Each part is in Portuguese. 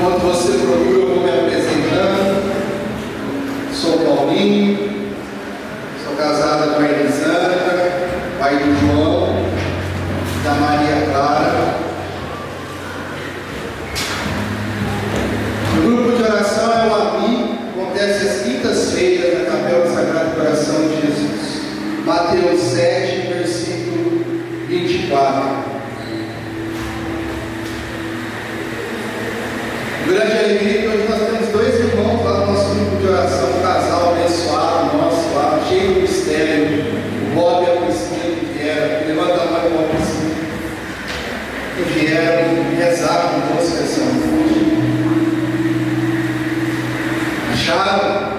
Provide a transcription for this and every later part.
Enquanto você procura, eu vou me apresentando. Sou Paulinho, sou casado com a Elisandra, pai do João, da Maria Clara. O grupo de oração é o AMI, acontece às quintas-feiras na Capela do Sagrado Coração de Jesus. Mateus 7, versículo 24. Grande alegria que hoje nós temos dois irmãos lá no nosso grupo de oração, um casal abençoado nosso lá, cheio de mistério, o Bob e a Priscila que vieram, levanta a mão com a Priscila, que vieram rezar com você essa noite. Acharam?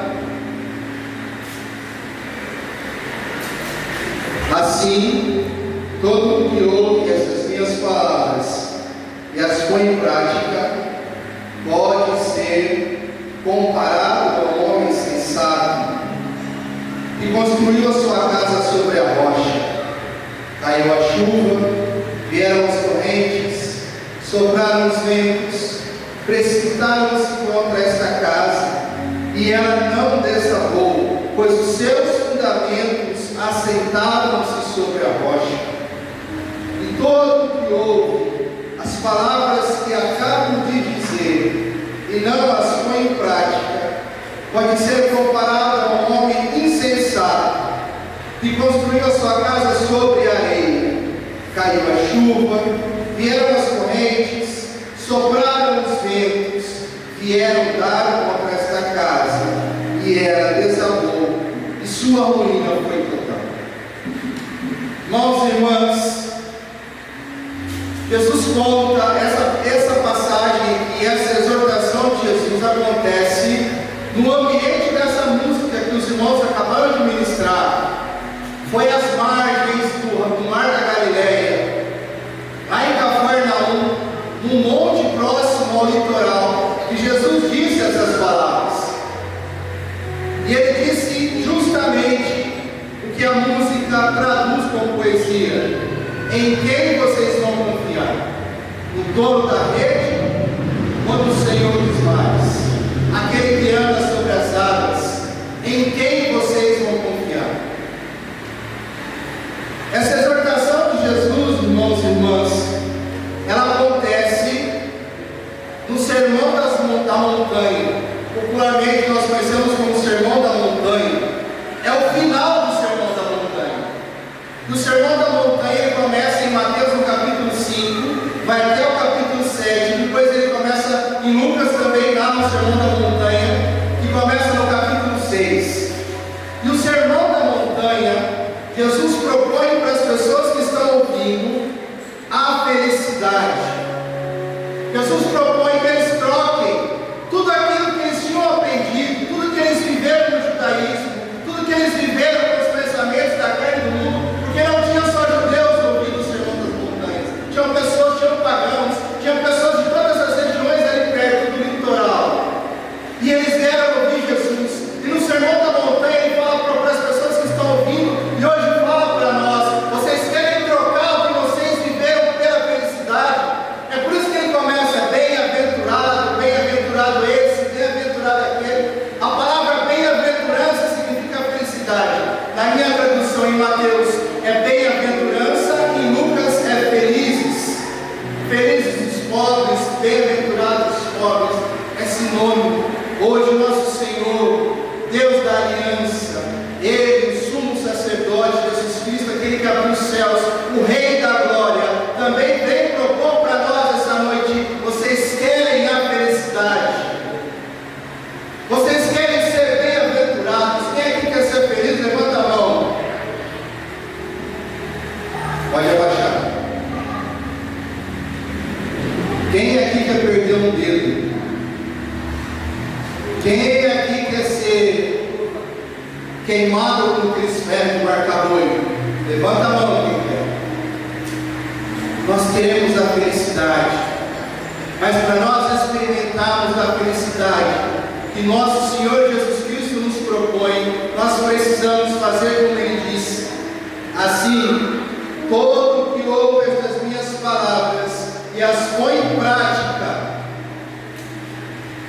Assim, todo mundo que ouve essas minhas palavras e as põe em prática, pode ser comparado ao homem sensato que construiu a sua casa sobre a rocha. Caiu a chuva, vieram as correntes, sopraram os ventos, precipitaram-se contra esta casa, e ela não desabou, pois os seus fundamentos assentaram-se sobre a rocha. E todo que ouve as palavras que acabo de dizer e não as põe em prática, pode ser comparado a um homem insensato que construiu a sua casa sobre a areia. Caiu a chuva, vieram as correntes, sopraram os ventos, vieram dar contra esta casa, e ela desabou, e sua ruína foi total. Irmãos e irmãs, Jesus conta essa passagem e essa exortação de Jesus acontece no ambiente dessa música que os irmãos acabaram de ministrar. Foi às margens do mar da Galileia, lá em Cafarnaum, num monte próximo ao litoral, que Jesus disse essas palavras. E ele disse justamente o que a música traduz como poesia: em quem vocês vão confiar? No dono da rede ou no Senhor dos mares? Aquele que anda sobre as águas, em quem vocês vão confiar? Essa exortação de Jesus, irmãos e irmãs, ela acontece no Sermão da Montanha. Popularmente nós conhecemos como Sermão da Montanha. É o final do Sermão da Montanha. O Sermão da Montanha ele começa em Mateus no capítulo 5, vai até o capítulo 7, depois ele começa em Lucas também, lá no Sermão da Montanha, que começa no capítulo 6. E o Sermão da Montanha, Jesus propõe para as pessoas que estão ouvindo a felicidade. Jesus propõe que eles troquem tudo aquilo que eles tinham aprendido, tudo que eles viveram no judaísmo, tudo que eles viveram com os pensamentos da carne do mundo, porque não tinha só judeus ouvindo o Sermão das Montanhas, tinham pessoas, tinham pagãos, tinham pessoas de todas as regiões ali perto do litoral, e eles vieram ouvir Jesus. E no Sermão da Montanha ele fala para as pessoas que estão ouvindo, e hoje fala para nós: vocês querem trocar o que vocês viveram pela felicidade? É por isso que ele começa: bem-aventurado, bem-aventurado esse, bem-aventurado aquele. A palavra bem-aventurança significa felicidade. Na minha tradução em Mateus é bem-aventurança, em Lucas é felizes. Felizes os pobres, bem-aventurados os pobres, é sinônimo. Hoje nosso Senhor, Deus da aliança, Ele, o sumo sacerdote, Jesus Cristo, aquele que abriu os céus, o Rei da glória, também vem propor para nós essa noite: vocês querem a felicidade? Vocês querem ser bem-aventurados? Quem aqui quer ser feliz? Levanta a mão. Pode abaixar. Quem aqui quer perder um dedo? Quem aqui quer ser queimado com aqueles ferros de marca-boi? Levanta a mão quem quer. Nós queremos a felicidade, mas para nós experimentarmos a felicidade que nosso Senhor Jesus Cristo nos propõe, nós precisamos fazer como Ele disse: assim, todo que ouve estas minhas palavras e as põe em prática,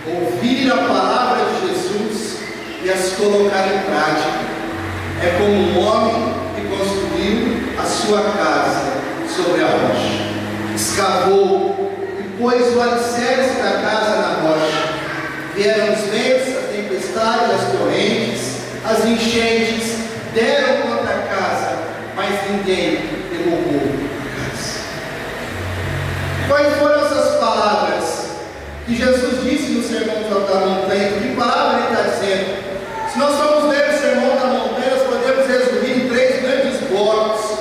ouvir a palavra de Jesus e as colocar em prática. É como um homem que construiu a sua casa sobre a rocha, escavou e pôs o alicerce da casa na rocha. Vieram os ventos, a tempestade, as torrentes, as enchentes, deram contra a casa, mas ninguém derrubou a casa. Quais foram essas palavras que Jesus disse no Sermão da Montanha? Que palavra ele está dizendo? Se nós formos ler o Sermão da Montanha, nós podemos resumir em 3 grandes blocos: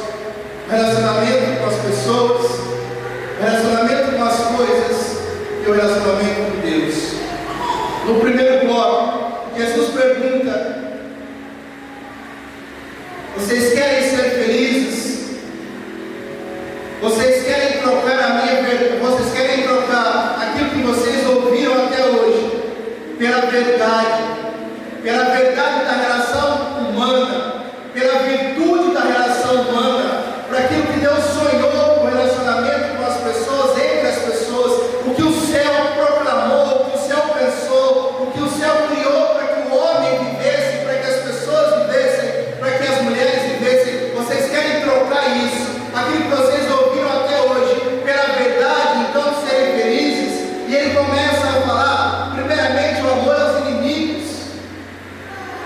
o relacionamento com as pessoas, o relacionamento com as coisas e o relacionamento com Deus. No primeiro bloco, Jesus pergunta: vocês querem ser felizes? Vocês querem trocar a minha verdade? Vocês querem trocar aquilo que vocês ouviram até hoje pela verdade da relação humana, pela virtude da relação humana, para aquilo que Deus sonhou com o relacionamento com as pessoas, entre as pessoas, o que o céu proclamou, o que o céu pensou, o que o céu criou para que o homem vivesse, para que as pessoas vivessem, para que as mulheres vivessem. Vocês querem trocar isso, aquilo que vocês ouviram até hoje, pela verdade, então de serem felizes? E ele começa a falar, primeiramente, o amor aos inimigos.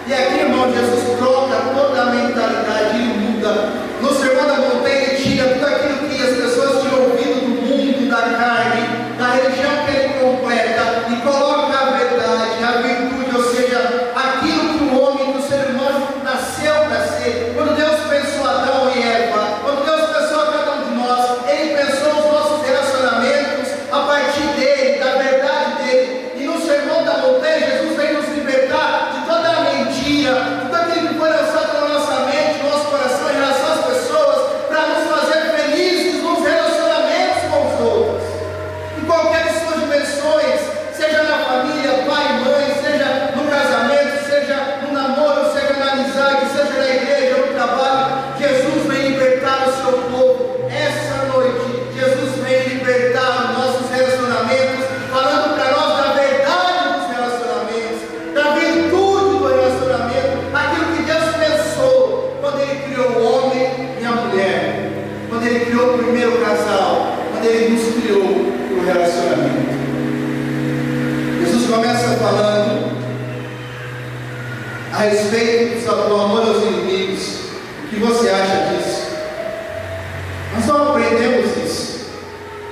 E aqui, irmão, Jesus troca toda a mentalidade, ele muda. No Sermão da Montanha, ele tira tudo aquilo que as pessoas tinham ouvido do mundo, da carne, da religião que ele completa, e coloca a verdade, a virtude, ou seja, aquilo que o homem, que o ser humano nasceu para ser. Quando Deus pensou Adão e Eva, quando Deus pensou a cada um de nós, ele pensou os nossos relacionamentos a partir dele, da verdade dele. E no Sermão da Montanha, Jesus vem nos libertar de toda a mentira, tudo aquilo que foi lançado na nossa mente, no nosso coração, em relação às pessoas, para nos fazer felizes nos relacionamentos com os outros, em qualquer de suas dimensões, seja na família, pai, mãe, seja no casamento, seja no namoro, seja na amizade, seja na igreja, no trabalho. Jesus vem libertar o seu povo. Essa noite, Jesus vem libertar os nossos relacionamentos, falando para nós da verdade dos relacionamentos, da virtude do relacionamento, aquilo que Deus pensou quando Ele criou o homem e a mulher, quando Ele criou o primeiro casal, quando Ele nos criou para o relacionamento. Jesus começa falando a respeito do amor aos inimigos. O que você acha disso? Nós não aprendemos isso.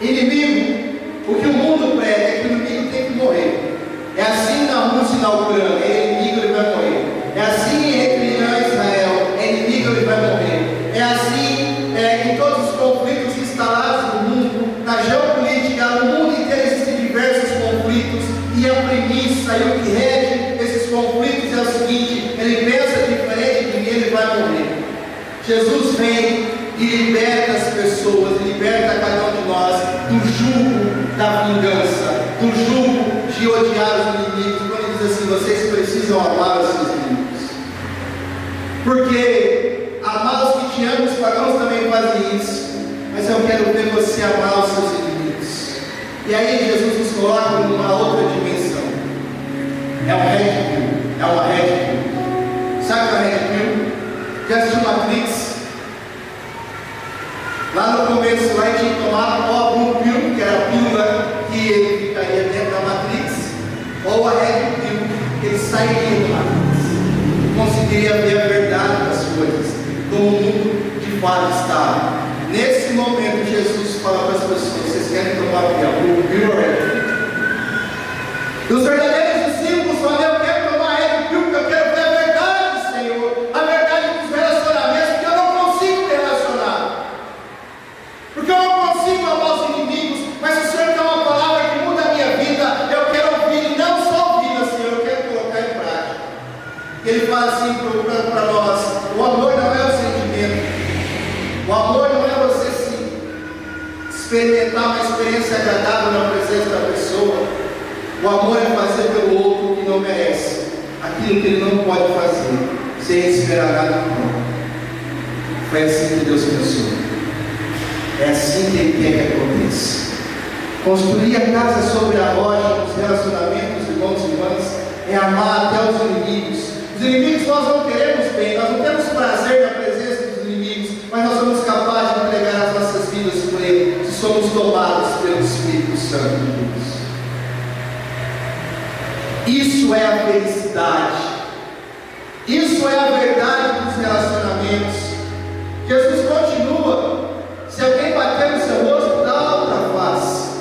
Inimigo, o que o mundo prega é que o inimigo tem que morrer. É assim na Rússia e na Ucrânia, é inimigo, ele vai morrer. É assim entre Irã e Israel, é inimigo, ele vai morrer. É assim em todos os conflitos instalados no mundo, na geopolítica, no mundo inteiro existem diversos conflitos, e a premissa e o que rege esses conflitos é o seguinte: ele pensa diferente de mim, ele vai morrer. Jesus vem e liberta as pessoas, liberta cada um de nós do jugo da vingança, do jugo de odiar os inimigos. Quando ele diz assim: vocês precisam amar os seus inimigos, porque amar os que te amam, os pagãos também fazem isso, mas eu quero ver você amar os seus inimigos. E aí Jesus nos coloca numa outra dimensão. É um red pill, é uma red pill. Sabe o que é red pill? Já assistiu Matrix? Lá no começo, lá ele tinha que tomar ou a blue pill, que era a pílula que ele ficaria dentro da Matrix, ou a red pill, que ele sairia da Matrix, conseguiria ver a verdade das coisas, como o mundo de fato está. Nesse momento, Jesus fala para as pessoas: vocês querem tomar o que? A blue pill ou a red pill? E os verdadeiros discípulos falam: eu quero tomar a red pill, porque eu quero ver a verdade, Senhor, a verdade dos relacionamentos, porque eu não consigo me relacionar, porque eu não consigo amar os inimigos. Mas o Senhor tem uma palavra que muda a minha vida, eu quero ouvir, e não só ouvir, Senhor, eu quero colocar em prática. E ele fala assim para nós: o amor não é o sentimento, o amor não é você se experimentar uma experiência agradável na presença da pessoa. O amor é fazer pelo outro o que não merece, aquilo que ele não pode fazer, sem esperar nada do outro. Foi assim que Deus pensou. É assim que Ele quer que aconteça. Construir a casa sobre a rocha, os relacionamentos, amar até os inimigos. Os inimigos nós não queremos bem, nós não temos prazer na presença dos inimigos, mas nós somos capazes de entregar as nossas vidas por Ele, se somos tomados pelo Espírito Santo de Deus. Isso é a felicidade, isso é a verdade dos relacionamentos. Jesus continua: se alguém bater no seu rosto, dá a outra face.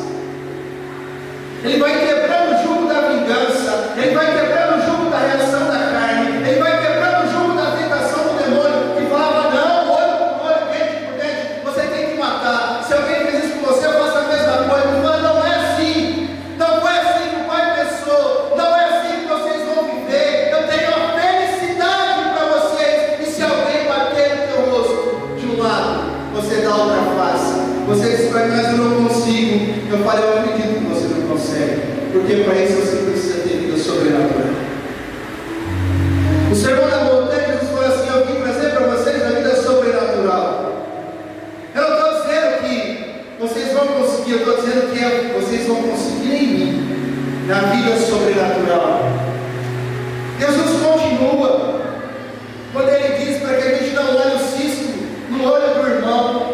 Ele vai quebrando o jugo da vingança, ele vai quebrando o jugo da reação da carne, ele vai quebrando o jugo da tentação do demônio, que falava: não, olho por olho, dente por dente, você tem que matar. Se alguém fez isso com você, faça a mesma coisa. Ele fala: não é assim, não foi assim que o Pai pensou, não é assim que vocês vão viver. Eu tenho a felicidade para vocês. E se alguém bater no teu rosto de um lado, você dá outra face. Você diz para mim: mas eu não consigo. Eu falei: eu acredito que você não consegue, porque para isso você precisa ter vida sobrenatural. O Sermão da Montanha, Jesus falou assim: eu vim trazer para vocês a vida sobrenatural. Eu não estou dizendo que vocês vão conseguir, eu estou dizendo que vocês vão conseguir em mim, na vida sobrenatural. Jesus continua, quando Ele diz para que a gente não olhe o cisco no olho do irmão.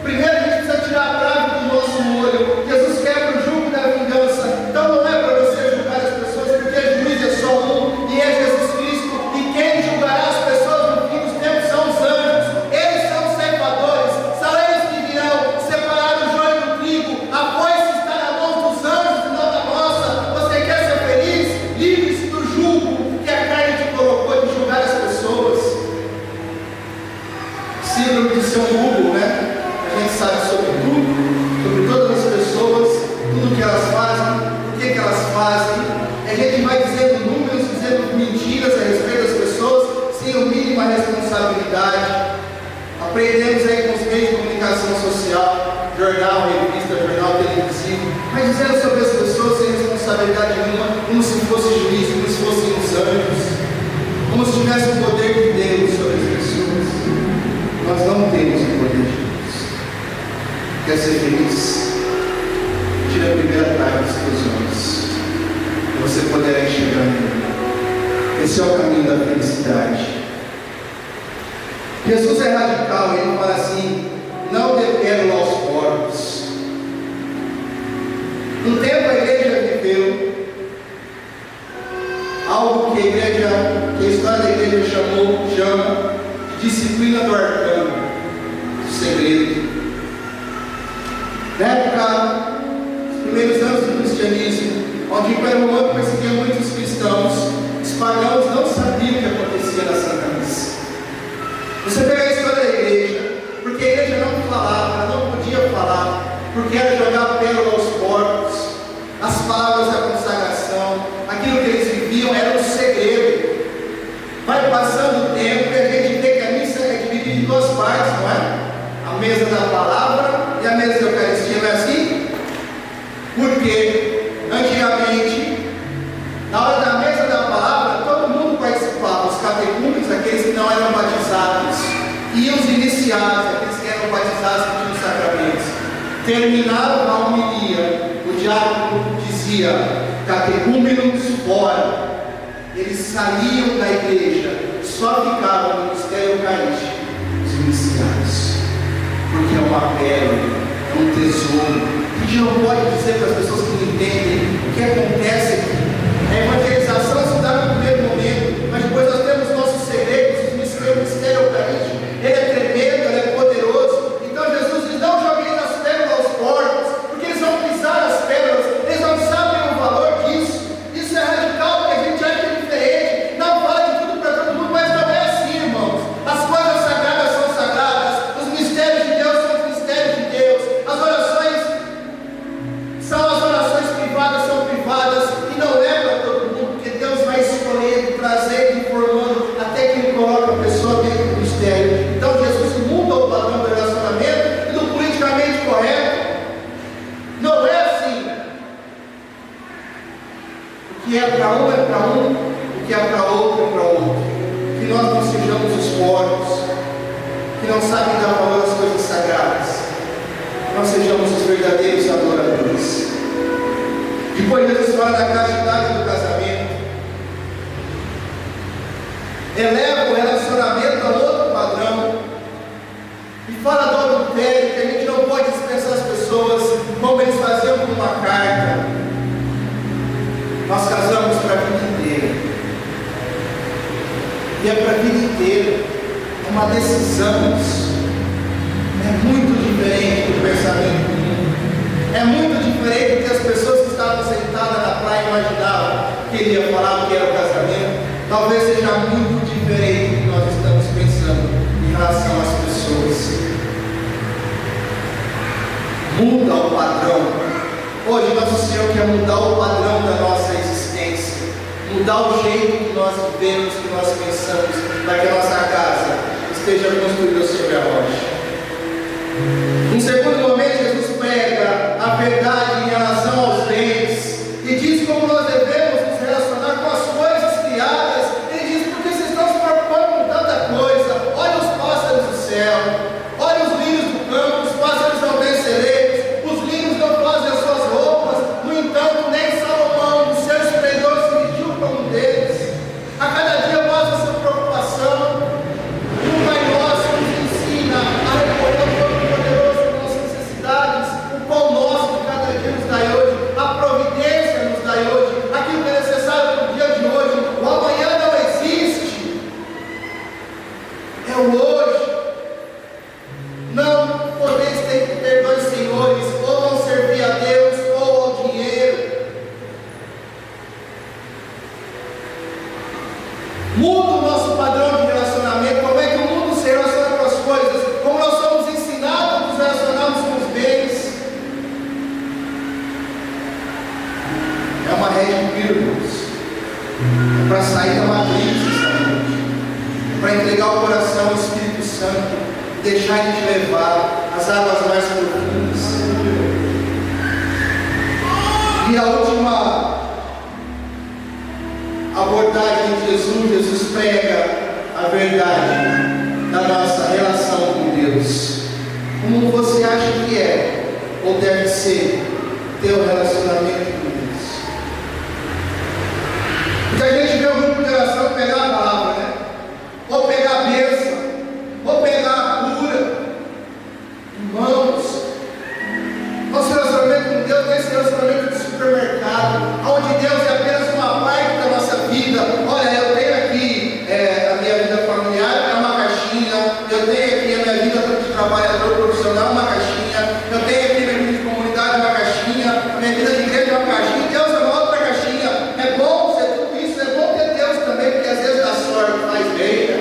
Primeiro a gente precisa tirar a trave do nosso olho. Jesus quebra o jugo da vingança. Então não é para você julgar as pessoas, porque juiz é só um, e é Jesus Cristo. E quem julgará as pessoas no fim dos tempos são os anjos. Eles são os ceifadores, são eles que virão separar o joio do trigo. A foice está na mão dos anjos e não da nossa. Você quer ser feliz? Livre-se do jugo que a carne te colocou de julgar as pessoas. Síndrome de São Hugo, né? A gente sabe sobre tudo, sobre todas as pessoas, tudo que elas fazem, o que elas fazem. A gente vai dizendo números, dizendo mentiras a respeito das pessoas, sem a mínima responsabilidade. Aprendemos aí com os meios de comunicação social, jornal, revista, jornal televisivo, mas dizendo sobre as pessoas sem responsabilidade nenhuma, como se fosse juiz, como se fossem os anjos, como se tivesse o poder de Deus sobre as pessoas. Nós não temos o poder de Deus. Quer ser feliz? Tira a primeira trave dos teus olhos, e você poderá enxergar nele. Esse é o caminho da felicidade. Jesus é radical, ele fala assim: não dê pérola aos porcos. Um tempo a igreja viveu algo que a história da igreja chama de disciplina do arcano, do segredo. Na época, os primeiros anos do cristianismo, onde o Império Romano perseguia muitos cristãos, os pagãos não sabiam o que acontecia na Santa Missa. Você pega a história da igreja, porque a igreja não falava, ela não podia falar, porque era jogar pérola aos porcos, as palavras da consagração, aquilo que eles viviam era um segredo. Vai passando o tempo e a gente vê que a missa é dividida em duas partes, não é? A mesa da palavra e a mesa da Eucaristia, não é assim? Porque antigamente, na hora da mesa da palavra, todo mundo participava, os catecúmenos, aqueles que não eram batizados, e os iniciados, aqueles que eram batizados que tinham sacramentos. Terminava a homilia, o diácono dizia: catecúmenos fora. Eles saíam da igreja, só ficavam no mistério eucarístico os iniciados, porque é uma pérola, é um tesouro. A gente não pode dizer para as pessoas que não entendem o que acontece aqui. A evangelização se dá no primeiro momento, mas depois nós temos nossos segredos, o mistério eucarístico. Ele é tremendo, ele é poderoso. Então Jesus diz: não joguem as pérolas aos porcos, porque eles vão pisar as pérolas, eles não sabem o valor disso. Isso é radical, porque a gente acha diferente, não fala de tudo para todo mundo, mas não é assim, irmãos. As coisas sagradas são sagradas, os mistérios de Deus são os mistérios de Deus, as orações são as orações privadas, são privadas, e não é para todo mundo, porque Deus vai escolhendo, trazendo, informando, até que Ele coloca a pessoa dentro do mistério. Então Jesus muda o padrão do relacionamento e do politicamente correto. Não é assim. O que é para um é para um, o que é para outro é para outro. Que nós não sejamos os porcos, que não sabem dar valor às coisas sagradas. Que nós sejamos os verdadeiros adoradores. Depois Jesus fala da castidade do casamento. fala do adultério, que a gente não pode dispensar as pessoas como eles faziam com uma carta. Nós casamos para a vida inteira, e é para a vida inteira, é uma decisão. É muito diferente do pensamento do mundo, é muito diferente do que as pessoas que estavam sentadas na praia imaginavam que ele ia falar que era o casamento. Talvez seja muito diferente do que nós estamos pensando em relação às pessoas. Muda o padrão. Hoje nosso Senhor quer mudar o padrão da nossa existência, mudar o jeito que nós vivemos, que nós pensamos, para que a nossa casa esteja construída sobre a rocha. Em segundo momento, Jesus prega a verdade em relação aos bens e diz como nós devemos nos relacionar com as coisas criadas. Ele diz: porque vocês estão se preocupando com tanta coisa? Olha os pássaros do céu, olha os lírios do campo. Os pássaros não têm celeiros, os lírios não fazem as suas roupas, no entanto nem Salomão no seu esplendor se vestiu como um deles. A cada dia mais essa preocupação. O Pai Nosso nos ensina a recordar o quão poderoso das nossas necessidades, o pão nosso de cada dia nos dai hoje, a providência nos dai hoje, aquilo que é necessário para o dia de hoje. O amanhã não existe, é o hoje. Não podeis ter dois senhores, ou vão servir a Deus ou ao dinheiro. Muda o nosso padrão de relacionamento. Como é que o mundo se relaciona com as coisas? Como nós somos ensinados a nos relacionarmos com os bens. É uma rede de irmãos. É para sair da matriz essa noite. É para entregar o coração ao Espírito Santo, deixar Ele te levar às águas mais profundas. E a última abordagem de Jesus prega a verdade da nossa relação com Deus. Como você acha que é ou deve ser teu relacionamento com Deus? Porque a gente vê um grupo de oração pegar a palavra, né? Ou pegar a bênção, ou pegar a cura. Irmãos, nosso relacionamento com Deus não é esse relacionamento de supermercado, onde Deus é apenas uma parte da nossa vida. Olha, eu tenho aqui a minha vida familiar, é uma caixinha. Eu tenho aqui a minha vida de trabalhador profissional, uma caixinha. Eu tenho aqui a minha vida de comunidade, uma caixinha. A minha vida de igreja, uma caixinha. Deus é uma outra caixinha. É bom ser tudo isso, é bom ter Deus também, porque às vezes dá sorte, faz bem, né?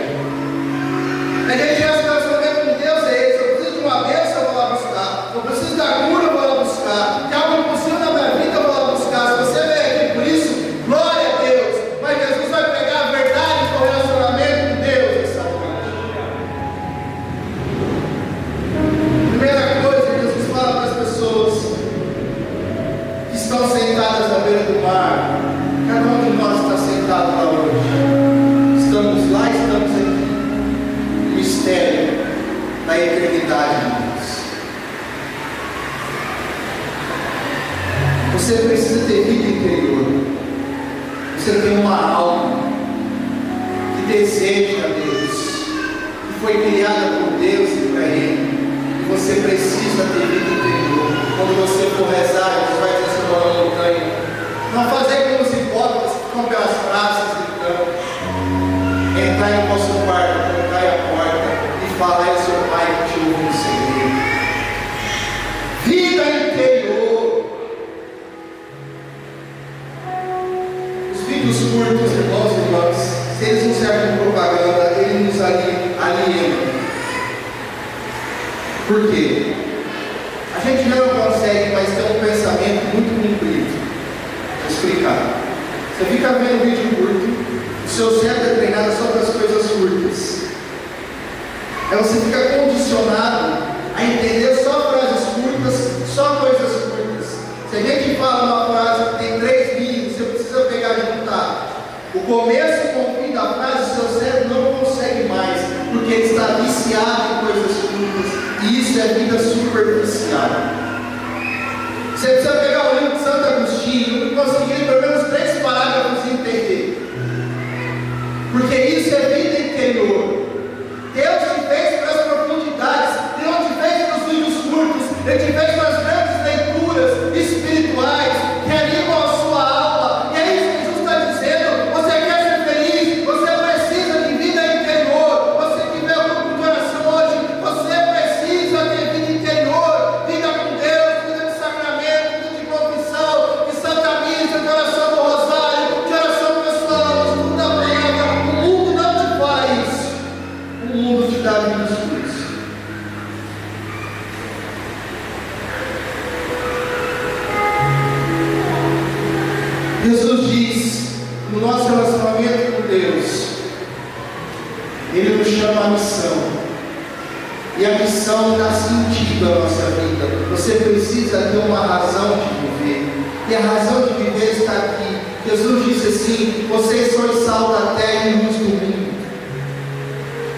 A gente acha que o relacionamento com Deus é esse. Eu preciso de uma bênção, eu vou lá buscar. Eu preciso da cura, eu vou lá buscar. Tem algo impossível na minha vida, eu vou lá buscar. Se você veio aqui por isso, glória a Deus. Mas Jesus vai pegar a verdade do relacionamento com Deus essa noite. Primeira coisa que Jesus fala para as pessoas que estão sentadas à beira do mar. Cada um de nós está sentado lá hoje. Estamos lá, estamos aqui. O mistério da eternidade de Deus. Você precisa ter vida interior. Você tem uma alma que deseja a Deus, que foi criada por Deus e para Ele. E você precisa ter vida interior. Quando você for rezar, você vai dizer sobre uma montanha. Não fazer como os hipócritas que ficam pelas praças gritando. Entrar em nosso quarto, colocar a porta e falar ao seu Pai que te ouve no segredo. Vida interior. Os vídeos curtos, irmãos e irmãs, se eles não servem de propaganda, eles nos alienam. Por quê? A gente não consegue mais ter um pensamento muito comprido. Vou explicar. Você fica vendo vídeo curto, o seu cérebro é treinado só para as coisas curtas. Aí você fica condicionado a entender só frases curtas, só coisas curtas. Se a gente fala uma frase que tem 3 linhas, você precisa pegar e juntar o começo com o fim da frase, o seu cérebro não consegue mais, porque ele está viciado em coisas curtas, e isso é vida superficial. Você precisa pegar o livro de Santo Agostinho e conseguir pelo menos 3 parágrafos e entender, porque isso é vida interior. Deus te fez para as profundidades, Deus Jesus diz, no nosso relacionamento com Deus, Ele nos chama à missão. E a missão dá sentido à nossa vida. Você precisa ter uma razão de viver. E a razão de viver está aqui. Jesus disse assim: vocês são sal da terra e luz do mundo.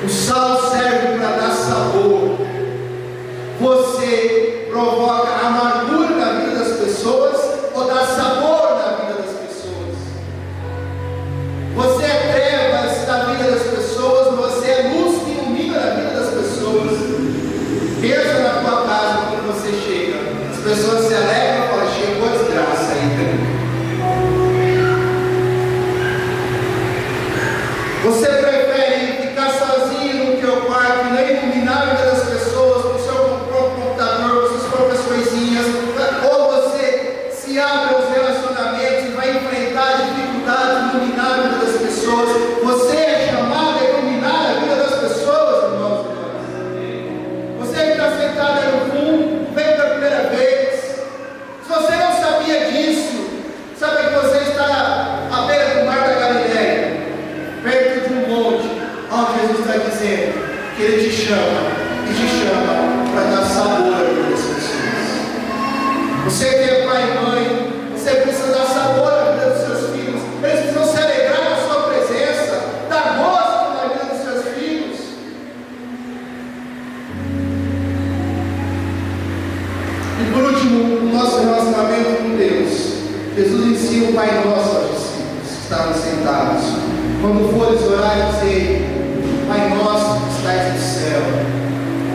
O sal serve para dar sabor. Você provoca amargura na vida das pessoas ou dá sabor na vida das pessoas? Você é trevas na vida das pessoas ou você é luz que ilumina na vida das pessoas? Pensa na tua casa quando você chega. As pessoas se alegram e falam: chegou a desgraça aí. Você prefere ficar sozinho no teu quarto e não iluminar a vida das pessoas com o seu próprio computador, com suas próprias coisinhas, ou você se abre aos relacionamentos e vai enfrentar dificuldades de iluminar a vida das pessoas? Você é chamado a iluminar a vida das pessoas, irmãos e irmãs. Você que está sentado aí no fundo, veio pela primeira vez. Se você não sabia disso, sabe que você está à beira do mar da Galileia, perto de um monte, onde Jesus está dizendo que Ele te chama, e te chama para dar sabor à vida das pessoas. Você que é pai e mãe, você precisa dar sabor à vida dos seus filhos. Eles precisam se alegrar na sua presença, dar gosto na vida dos seus filhos. E por último, o nosso relacionamento com Deus. Jesus ensina o Pai Nosso aos discípulos que estavam sentados. Quando fores orar, dizer: Pai Nosso que estais no céu,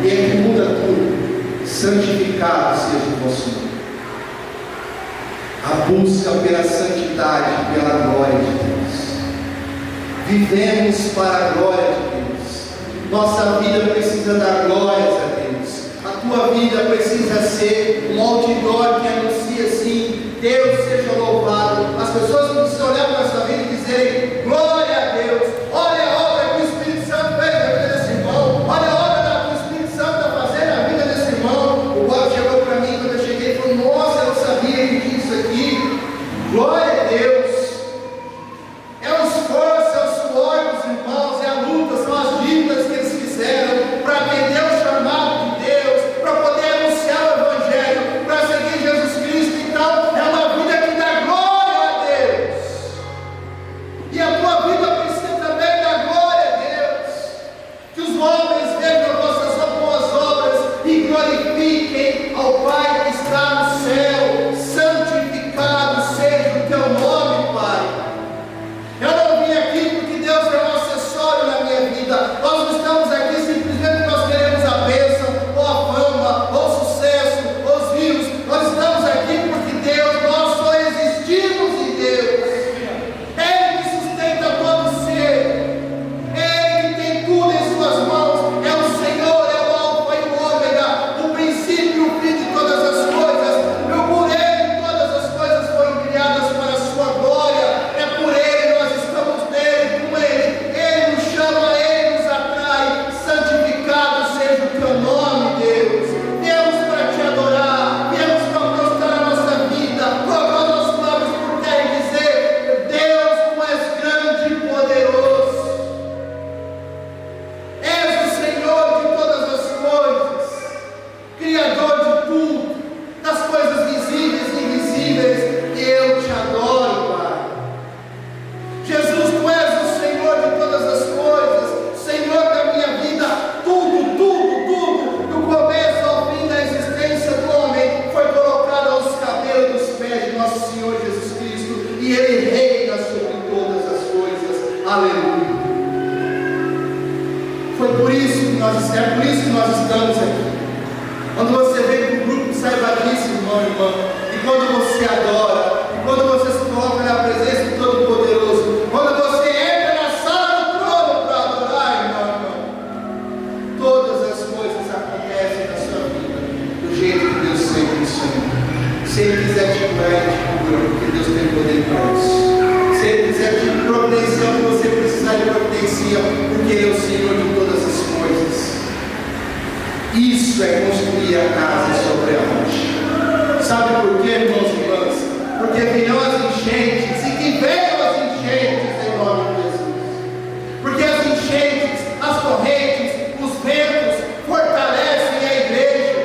e é que muda tudo, santificado seja o vosso nome. A busca pela santidade, pela glória de Deus. Vivemos para a glória de Deus. Nossa vida precisa dar glórias a Deus. A tua vida precisa ser um outdoor que anuncia assim: Deus seja louvado. As pessoas precisam olhar para a sua vida e dizerem: glória a Deus. Olha a obra que o Espírito Santo fez na vida desse irmão. Olha a obra que o Espírito Santo está fazendo na vida desse irmão. O Bob chegou para mim quando eu cheguei e falou: nossa, eu não sabia que tinha isso aqui. Glória a Deus. É o esforço, é o suor dos irmãos, é a luta, são as dívidas que eles fizeram para atender o chamado de Deus, para poder anunciar o Evangelho, para seguir Jesus Cristo. Então, é uma vida que dá glória a Deus. E a tua vida precisa também dar glória a Deus. Que os homens vejam as vossas boas obras e glorifiquem ao Pai que está no céu. Santificado seja o teu nome, Pai. Eu não vim aqui porque Deus é um acessório na minha vida. Nós não estamos aqui simplesmente porque nós queremos a bênção, ou a fama, ou o sucesso, ou os views. Nós estamos aqui porque Deus, nós só existimos em Deus. Ele que sustenta todo ser. Ele que tem tudo em suas mãos. É o Senhor, é o Alfa e o Ômega, o princípio e o fim de todas as coisas. Por Ele todas as coisas foram criadas para a sua glória. É por Ele, nós estamos nele, com Ele. Ele nos chama, Ele nos atrai. Santificado seja o teu nome, Deus. Viemos para te adorar, viemos para prostrar a nossa vida, colocar nossos lábios por terra e dizer: Deus, tu és grande e poderoso. És o Senhor de todas as coisas, Criador de tudo, das coisas visíveis e invisíveis. Eu te adoro, Pai. Jesus, tu és o Senhor de todas as coisas, Senhor da minha vida. Tudo, tudo, tudo, do começo ao fim da existência do homem, foi colocado aos cabelos dos pés de nosso Senhor Jesus Cristo, e Ele reina sobre todas as coisas. Aleluia. É por isso que nós estamos aqui. Quando você vem para o grupo, saiba disso, irmão e irmã. E quando você adora, e quando você se coloca na presença do Todo-Poderoso, quando você entra na sala do trono para adorar, irmão e irmã, todas as coisas acontecem na sua vida do jeito que Deus sempre sonhou. Se Ele quiser te curar, Ele te cura, porque Deus tem poder para isso. Se Ele quiser te providenciar o que você precisar, Ele providencia, porque Ele é o Senhor de todas as coisas. Isso é construir a casa sobre a rocha. Sabe por quê, irmãos e irmãs? porque virão as enchentes, e que venham as enchentes em nome de Jesus. Porque as enchentes, as correntes, os ventos fortalecem a igreja.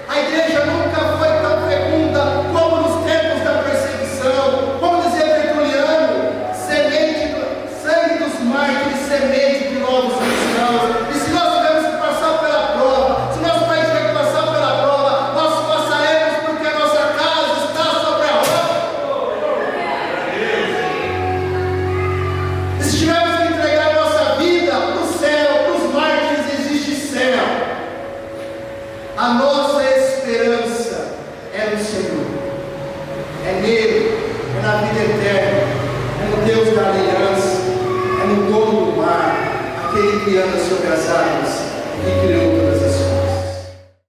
A igreja nunca foi tão fecunda como nos tempos da perseguição. Como dizia Tertuliano, sangue dos mártires, semente de novos cristãos. E se nós tivermos que passar pela prova, se nosso país tiver que passar pela prova, nós passaremos porque a nossa casa está sobre a rocha. E se tivermos que entregar a nossa vida para o céu, para os mártires, existe céu. A nossa esperança é no Senhor, é nele, é na vida eterna, é no Deus da aliança, é no dono do mar, aquele que anda sobre as águas e que criou